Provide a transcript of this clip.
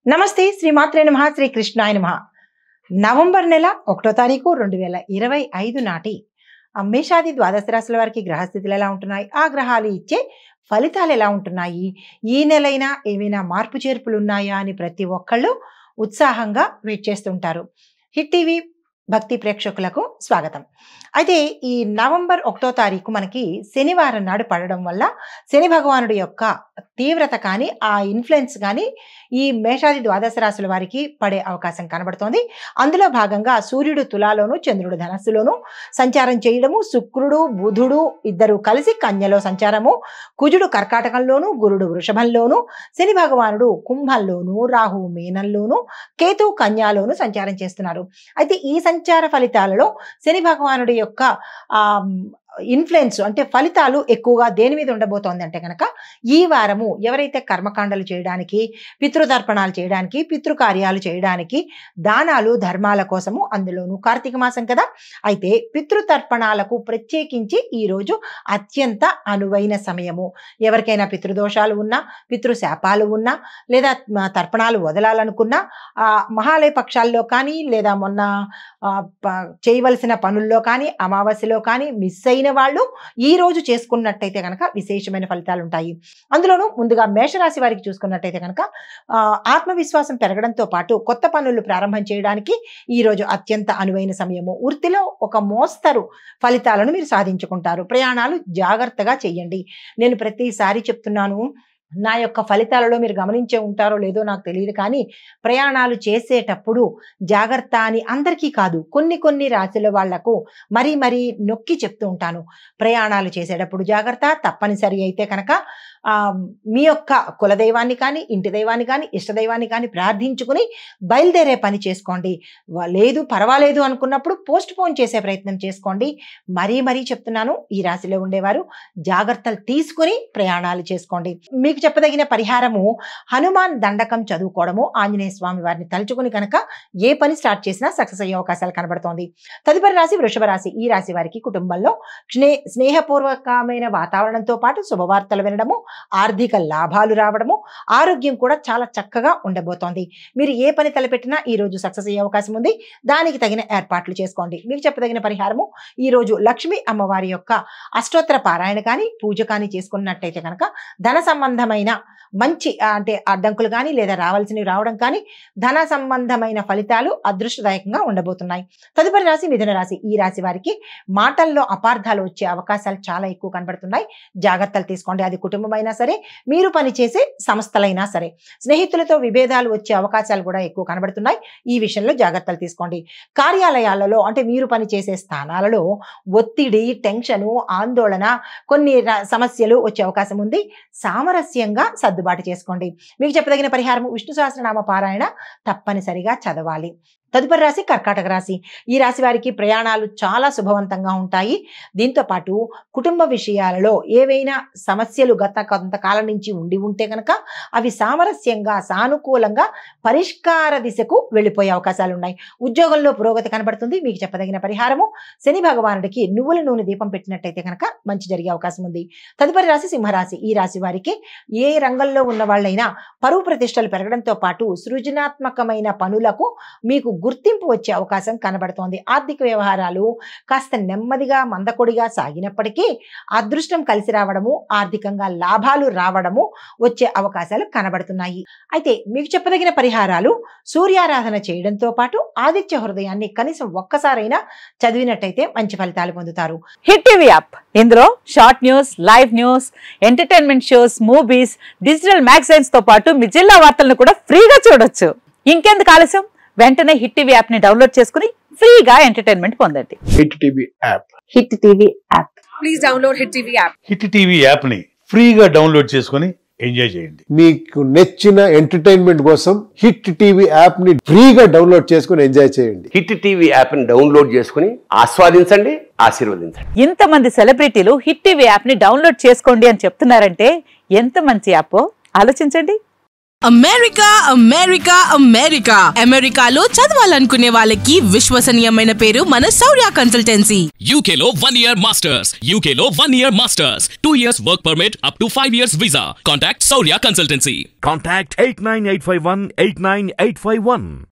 నమస్తే శ్రీమాత్రే నమః శ్రీ కృష్ణాయ నమః. నవంబర్ నెల 1వ తారీఖు 2025 నాటి మేషాది ద్వాదశ రాశుల వారికి గ్రహస్థితులు ఎలా ఉంటున్నాయి, ఆ గ్రహాలు ఇచ్చే ఫలితాలు ఎలా ఉంటున్నాయి, ఈ నెలైనా ఏమైనా మార్పు చేర్పులు ఉన్నాయా అని ప్రతి ఒక్కళ్ళు ఉత్సాహంగా వెయిట్ చేస్తుంటారు. హిట్ టీవీ భక్తి ప్రేక్షకులకు స్వాగతం. అయితే ఈ నవంబర్ 1వ తారీఖు మనకి శనివారం నాడు పడడం వల్ల శని భగవానుడి యొక్క తీవ్రత కానీ ఆ ఇన్ఫ్లుయెన్స్ కానీ ఈ మేషాది ద్వాదశ రాశుల వారికి పడే అవకాశం కనబడుతోంది. అందులో భాగంగా సూర్యుడు తులాలోను చంద్రుడు ధనస్సులోను సంచారం చేయడము, శుక్రుడు బుధుడు ఇద్దరు కలిసి కన్యలో సంచారము, కుజుడు కర్కాటకంలోను గురుడు వృషభంలోను, శని భగవానుడు కుంభంలోను రాహు మీనంలోను కేతు కన్యాలోను సంచారం చేస్తున్నారు. అయితే ఈ సంచార ఫలితాలలో శని భగవానుడి యొక్క ఇన్ఫ్లుయెన్స్ అంటే ఫలితాలు ఎక్కువగా దేని మీద ఉండబోతోంది అంటే కనుక ఈ వారము ఎవరైతే కర్మకాండలు చేయడానికి, పితృతర్పణాలు చేయడానికి, పితృకార్యాలు చేయడానికి, దానాలు ధర్మాల కోసము, అందులోనూ కార్తీక మాసం కదా, అయితే పితృతర్పణాలకు ప్రత్యేకించి ఈరోజు అత్యంత అనువైన సమయము. ఎవరికైనా పితృదోషాలు ఉన్నా, పితృశాపాలు ఉన్నా, లేదా తర్పణాలు వదలాలనుకున్నా మహాలయ పక్షాల్లో కానీ లేదా మొన్న చేయవలసిన పనుల్లో కానీ అమావాస్యలో కానీ మిస్ అయిన వాళ్ళు ఈ రోజు చేసుకున్నట్టయితే కనుక విశేషమైన ఫలితాలు ఉంటాయి. అందులోనూ ముందుగా మేషరాశి వారికి చూసుకున్నట్టయితే కనుక ఆత్మవిశ్వాసం పెరగడంతో పాటు కొత్త పనులు ప్రారంభం చేయడానికి ఈ రోజు అత్యంత అనువైన సమయము. వృత్తిలో ఒక మోస్తరు ఫలితాలను మీరు సాధించుకుంటారు. ప్రయాణాలు జాగ్రత్తగా చేయండి. నేను ప్రతిసారి చెప్తున్నాను, నా యొక్క ఫలితాలలో మీరు గమనించే ఉంటారో లేదో నాకు తెలియదు, కానీ ప్రయాణాలు చేసేటప్పుడు జాగ్రత్త అని అందరికీ కాదు, కొన్ని రాశుల వాళ్లకు మరీ నొక్కి చెప్తూ ఉంటాను. ప్రయాణాలు చేసేటప్పుడు జాగ్రత్త. తప్పనిసరి అయితే కనుక మీ యొక్క కులదైవాన్ని కానీ, ఇంటి దైవాన్ని కానీ, ఇష్టదైవాన్ని కానీ ప్రార్థించుకుని బయలుదేరే పని చేసుకోండి. లేదు పర్వాలేదు అనుకున్నప్పుడు పోస్ట్ పోన్ చేసే ప్రయత్నం చేసుకోండి. మరీ చెప్తున్నాను, ఈ రాశిలో ఉండేవారు జాగ్రత్తలు తీసుకుని ప్రయాణాలు చేసుకోండి. మీకు చెప్పదగిన పరిహారము హనుమాన్ దండకం చదువుకోవడము, ఆంజనేయ స్వామి వారిని తలుచుకుని కనుక ఏ పని స్టార్ట్ చేసినా సక్సెస్ అయ్యే అవకాశాలు కనబడుతోంది. తదుపరి రాశి వృషభ రాశి. ఈ రాశి వారికి కుటుంబంలో స్నేహపూర్వకమైన వాతావరణంతో పాటు శుభవార్తలు వినడము, ఆర్థిక లాభాలు రావడము, ఆరోగ్యం కూడా చాలా చక్కగా ఉండబోతోంది. మీరు ఏ పని తలపెట్టినా ఈ రోజు సక్సెస్ అయ్యే అవకాశం ఉంది. దానికి తగిన ఏర్పాట్లు చేసుకోండి. మీకు చెప్పదగిన పరిహారము ఈ రోజు లక్ష్మీ అమ్మవారి యొక్క అష్టోత్తర పారాయణ కానీ పూజ కానీ చేసుకున్నట్టయితే కనుక ధన సంబంధమైన మంచి అంటే అడ్డంకులు కానీ లేదా రావాల్సినవి రావడం కానీ ధన సంబంధమైన ఫలితాలు అదృష్టదాయకంగా ఉండబోతున్నాయి. తదుపరి రాశి మిథున రాశి. ఈ రాశి వారికి మాటల్లో అపార్థాలు వచ్చే అవకాశాలు చాలా ఎక్కువ కనబడుతున్నాయి. జాగ్రత్తలు తీసుకోండి. అది కుటుంబమైనా సరే, మీరు పనిచేసే సంస్థలైనా సరే. స్నేహితులతో విభేదాలు వచ్చే అవకాశాలు కూడా ఎక్కువ కనబడుతున్నాయి. ఈ విషయంలో జాగ్రత్తలు తీసుకోండి. కార్యాలయాలలో అంటే మీరు పనిచేసే స్థానాలలో ఒత్తిడి, టెన్షను, ఆందోళన, కొన్ని సమస్యలు వచ్చే అవకాశం ఉంది. సామరస్యంగా సర్దుబాటు చేసుకోండి. మీకు చెప్పదగిన పరిహారము విష్ణు సహస్రనామ పారాయణ తప్పనిసరిగా చదవాలి. తదుపరి రాశి కర్కాటక రాశి. ఈ రాశి వారికి ప్రయాణాలు చాలా శుభవంతంగా ఉంటాయి. దీంతో పాటు కుటుంబ విషయాలలో ఏవైనా సమస్యలు గత కొంతకాలం నుంచి ఉంటే కనుక అవి సామరస్యంగా సానుకూలంగా పరిష్కార దిశకు వెళ్ళిపోయే అవకాశాలు ఉన్నాయి. ఉద్యోగంలో పురోగతి కనబడుతుంది. మీకు చెప్పదగిన పరిహారము శని భగవానుడికి నువ్వుల నూనె దీపం పెట్టినట్టయితే కనుక మంచి జరిగే అవకాశం ఉంది. తదుపరి రాశి సింహరాశి. ఈ రాశి వారికి ఏ రంగంలో ఉన్న వాళ్ళైనా పరువు ప్రతిష్టలు పెరగడంతో పాటు సృజనాత్మకమైన పనులకు మీకు గుర్తింపు వచ్చే అవకాశం కనబడుతోంది. ఆర్థిక వ్యవహారాలు కాస్త నెమ్మదిగా మందకొడిగా సాగినప్పటికీ అదృష్టం కలిసి రావడము, ఆర్థికంగా లాభాలు రావడము వచ్చే అవకాశాలు కనబడుతున్నాయి. అయితే మీకు చెప్పదగిన పరిహారాలు సూర్యారాధన చేయడంతో పాటు ఆదిత్య హృదయాన్ని కనీసం ఒక్కసారైనా చదివినట్టయితే మంచి ఫలితాలు పొందుతారు. హిట్ టీవీ యాప్, ఇందులో short news, live news, entertainment shows, movies, digital magazines తో పాటు మీ జిల్లా వార్తలను కూడా ఫ్రీగా చూడొచ్చు. ఇంకెందుకు ఆలస్యం, వెంటనే హిట్ టీవీ యాప్ ని డౌన్లోడ్ చేసుకుని ఫ్రీగా ఎంటర్టైన్మెంట్ పొందండి. Hit TV app. Hit TV app. Please download hit TV app. Hit TV app ని ఫ్రీగా డౌన్లోడ్ చేసుకుని ఎంజాయ్ చేయండి. మీకు నచ్చిన ఎంటర్టైన్మెంట్ కోసం హిట్ టీవీ యాప్ ని ఫ్రీగా డౌన్లోడ్ చేసుకుని ఎంజాయ్ చేయండి. హిట్ టీవీ యాప్ ని డౌన్లోడ్ చేసుకుని ఆస్వాదించండి, ఆశీర్వదించండి. ఇంతమంది సెలబ్రిటీలు హిట్ టీవీ యాప్ ని డౌన్లోడ్ చేసుకోండి అని చెప్తున్నారంటే ఎంత మంచి యాప్ ఆలోచించండి. అమెరికా అమెరికా అమెరికా అమెరికాలో చదవాలనుకునే వాళ్ళకి విశ్వసనీయమైన పేరు మన శౌర్య కన్సల్టెన్సీ. UK లో 1 year masters. UK లో 1 year masters. 2 years work permit up to 5 years visa. Contact Saurya Consultancy. Contact 89851 89851.